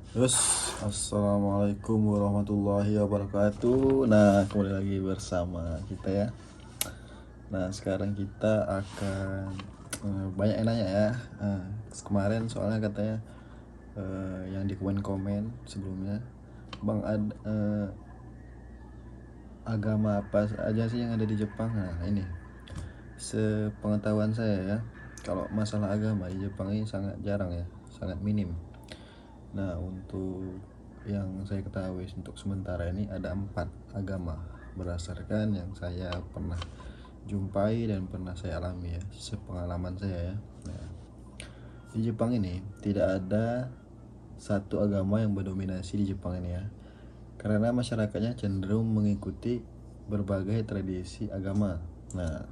Terus, assalamualaikum warahmatullahi wabarakatuh. Nah, kembali lagi bersama kita ya. Nah, sekarang kita akan banyak yang nanya ya. Kemarin soalnya katanya yang di komen-komen sebelumnya, Bang, agama apa aja sih yang ada di Jepang? Nah, ini sepengetahuan saya ya. Kalau masalah agama di Jepang ini sangat jarang ya, sangat minim. Nah, untuk yang saya ketahui untuk sementara ini ada 4 agama berdasarkan yang saya pernah jumpai dan pernah saya alami ya, sepengalaman saya ya. Nah, di Jepang ini tidak ada satu agama yang mendominasi di Jepang ini ya, karena masyarakatnya cenderung mengikuti berbagai tradisi agama. Nah,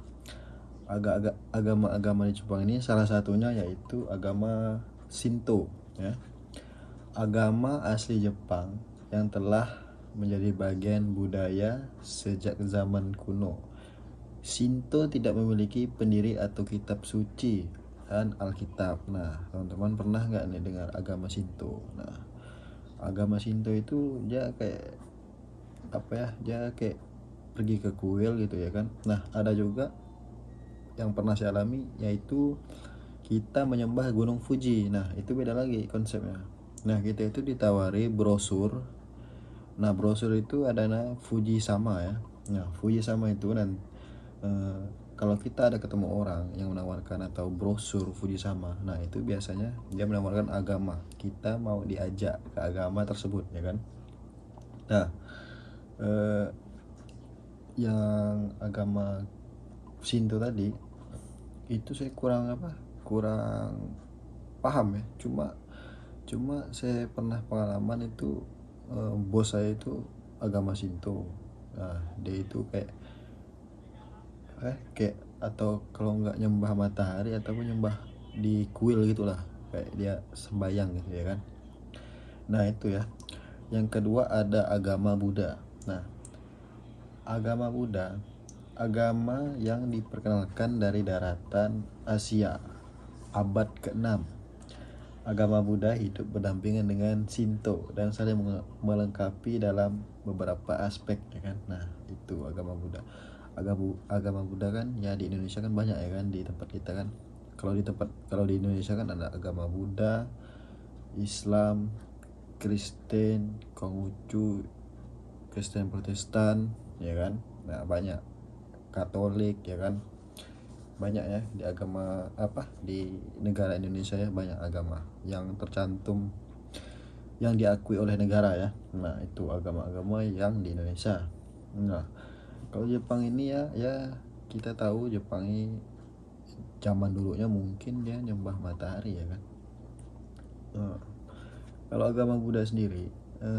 agama-agama di Jepang ini salah satunya yaitu agama Shinto ya, agama asli Jepang yang telah menjadi bagian budaya sejak zaman kuno. Shinto tidak memiliki pendiri atau kitab suci dan Alkitab. Nah, teman-teman pernah nggak nih dengar agama Shinto? Nah, agama Shinto itu dia kayak apa ya? Dia kayak pergi ke kuil gitu ya kan. Nah, ada juga yang pernah saya alami yaitu kita menyembah Gunung Fuji. Nah, itu beda lagi konsepnya. Nah, kita itu ditawari brosur. Nah, brosur itu adalah Fuji sama ya. Nah, Fuji sama itu dan eh, kalau kita ada ketemu orang yang menawarkan atau brosur Fuji sama, nah itu biasanya dia menawarkan agama. Kita mau diajak ke agama tersebut ya kan. Nah, eh, yang agama Shinto tadi itu saya kurang apa? Kurang paham ya. Cuma cuma saya pernah pengalaman itu bos saya itu agama Shinto. Nah, dia itu kayak atau kalau nggak nyembah matahari ataupun nyembah di kuil gitulah, kayak dia sembayang gitu ya kan. Nah, itu ya. Yang kedua ada agama Buddha. Nah, agama Buddha agama yang diperkenalkan dari daratan Asia abad ke-6. Agama Buddha hidup berdampingan dengan Shinto dan saling melengkapi dalam beberapa aspek ya kan. Nah, itu agama Buddha. Agama Buddha kan ya di Indonesia kan banyak ya kan, di tempat kita kan. Kalau di Indonesia kan ada agama Buddha, Islam, Kristen, Konghucu, Kristen Protestan ya kan. Nah, banyak Katolik ya kan. Banyak ya di agama apa di negara Indonesia ya, banyak agama yang tercantum yang diakui oleh negara ya. Nah, itu agama-agama yang di Indonesia. Nah, kalau Jepang ini ya kita tahu Jepang ini zaman dulunya mungkin dia nyembah matahari ya kan. Nah, kalau agama Buddha sendiri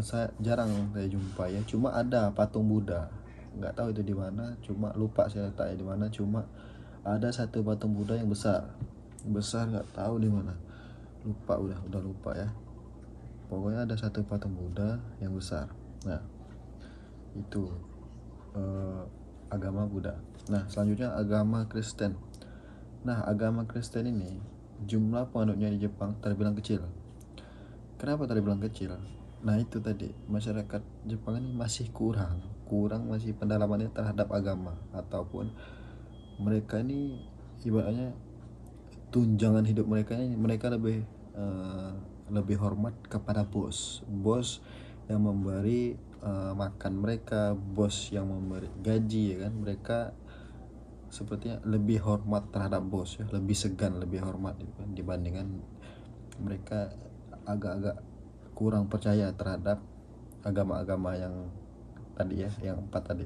saya jarang saya jumpa ya, cuma ada patung Buddha, nggak tahu itu di mana, cuma lupa saya letaknya di mana, cuma ada satu patung Buddha yang besar besar, nggak tahu di mana, lupa, udah lupa ya. Pokoknya ada satu patung Buddha yang besar. Nah, itu eh, agama Buddha. Nah, selanjutnya agama Kristen. Nah, agama Kristen ini jumlah penganutnya di Jepang terbilang kecil. Kenapa terbilang kecil? Nah, itu tadi masyarakat Jepang ini masih kurang masih pendalamannya terhadap agama, ataupun mereka ini ibaratnya tunjangan hidup mereka ini, mereka eh, lebih hormat kepada bos yang memberi makan mereka, bos yang memberi gaji ya kan. Mereka sepertinya lebih hormat terhadap bos ya, lebih segan, lebih hormat gitu kan, dibandingkan mereka agak-agak kurang percaya terhadap agama-agama yang tadi ya, yang 4 tadi.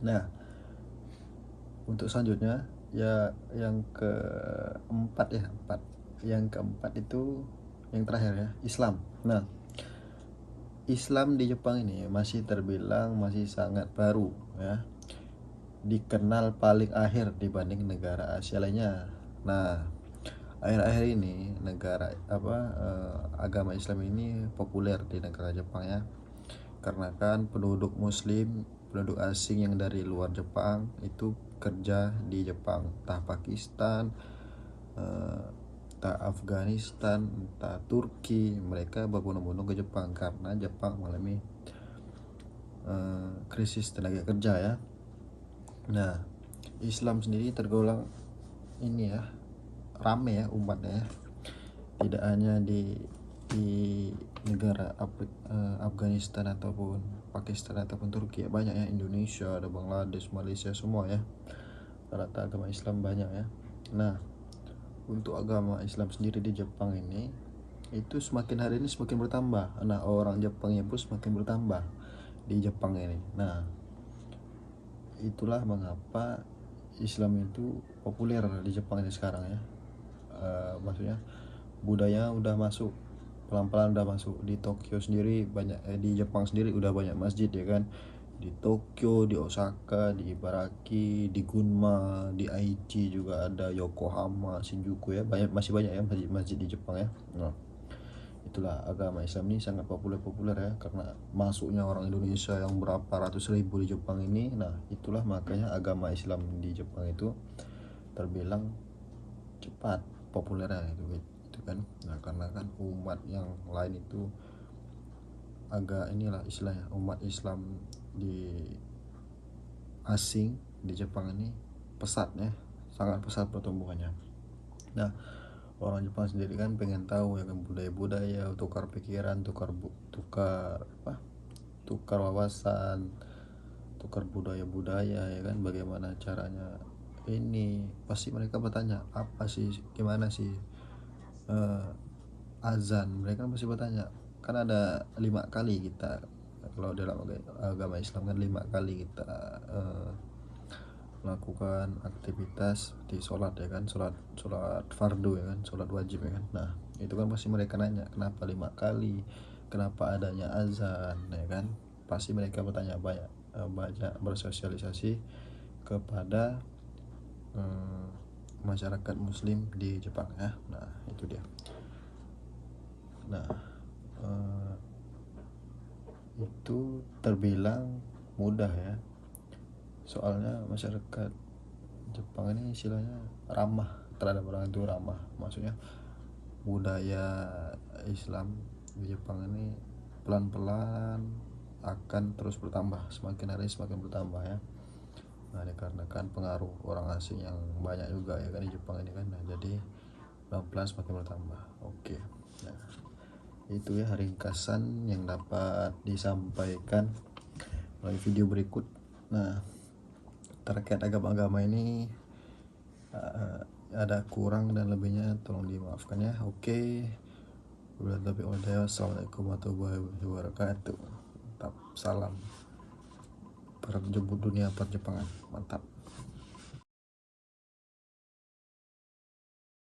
Nah, untuk selanjutnya ya yang keempat ya, yang keempat itu yang terakhir ya, Islam. Nah, Islam di Jepang ini masih terbilang masih sangat baru ya, dikenal paling akhir dibanding negara Asia lainnya. Nah, akhir-akhir ini agama Islam ini populer di negara Jepang ya, karena kan penduduk asing yang dari luar Jepang itu kerja di Jepang, entah Pakistan, eh, entah Afghanistan, entah Turki, mereka berbondong-bondong ke Jepang karena Jepang mengalami krisis tenaga kerja ya. Nah, Islam sendiri tergolong ini ya, rame ya umatnya ya. Tidak hanya di negara Afghanistan ataupun Pakistan ataupun Turki ya, banyak ya, Indonesia, ada Bangladesh, Malaysia, semua ya. Rata agama Islam banyak ya. Nah, untuk agama Islam sendiri di Jepang ini itu semakin hari ini semakin bertambah. Nah, orang Jepangnya pun semakin bertambah di Jepang ini. Nah, itulah mengapa Islam itu populer di Jepang ini sekarang ya. Maksudnya budaya udah masuk, pelan-pelan udah masuk. Di Tokyo sendiri banyak, di Jepang sendiri udah banyak masjid ya kan. Di Tokyo, di Osaka, di Ibaraki, di Gunma, di Aichi juga ada, Yokohama, Shinjuku ya, masih banyak ya masjid-masjid di Jepang ya. Nah, itulah agama Islam ini sangat populer ya, karena masuknya orang Indonesia yang berapa ratus ribu di Jepang ini. Nah, itulah makanya agama Islam di Jepang itu terbilang cepat populernya itu kan. Nah, karena kan umat yang lain itu agak inilah istilahnya, umat Islam di asing di Jepang ini pesat ya, sangat pesat pertumbuhannya. Nah, orang Jepang sendiri kan pengen tahu ya kan, budaya-budaya, tukar pikiran, tukar wawasan, tukar budaya-budaya ya kan, bagaimana caranya. Ini pasti mereka bertanya, apa sih, gimana sih azan. Mereka pasti bertanya, kan ada 5 kali kita, kalau dalam agama Islam kan 5 kali kita melakukan aktivitas seperti sholat ya kan, sholat fardu ya kan, sholat wajib ya kan. Nah, itu kan pasti mereka nanya, kenapa 5 kali, kenapa adanya azan ya kan. Pasti mereka bertanya banyak bersosialisasi kepada masyarakat muslim di Jepang ya. Nah, itu dia. Nah, itu terbilang mudah ya, soalnya masyarakat Jepang ini istilahnya ramah terhadap orang, itu ramah. Maksudnya budaya Islam di Jepang ini pelan-pelan akan terus bertambah, semakin hari semakin bertambah ya. Nah, dikarenakan pengaruh orang asing yang banyak juga ya kan di Jepang ini kan. Nah, jadi pelan-pelan semakin bertambah. Oke. Nah, itu ya ringkasan yang dapat disampaikan melalui video berikut. Nah, terkait agama-agama ini ada kurang dan lebihnya tolong dimaafkan ya. Oke. Assalamualaikum warahmatullahi wabarakatuh. Salam perjemput dunia perjepangan, mantap.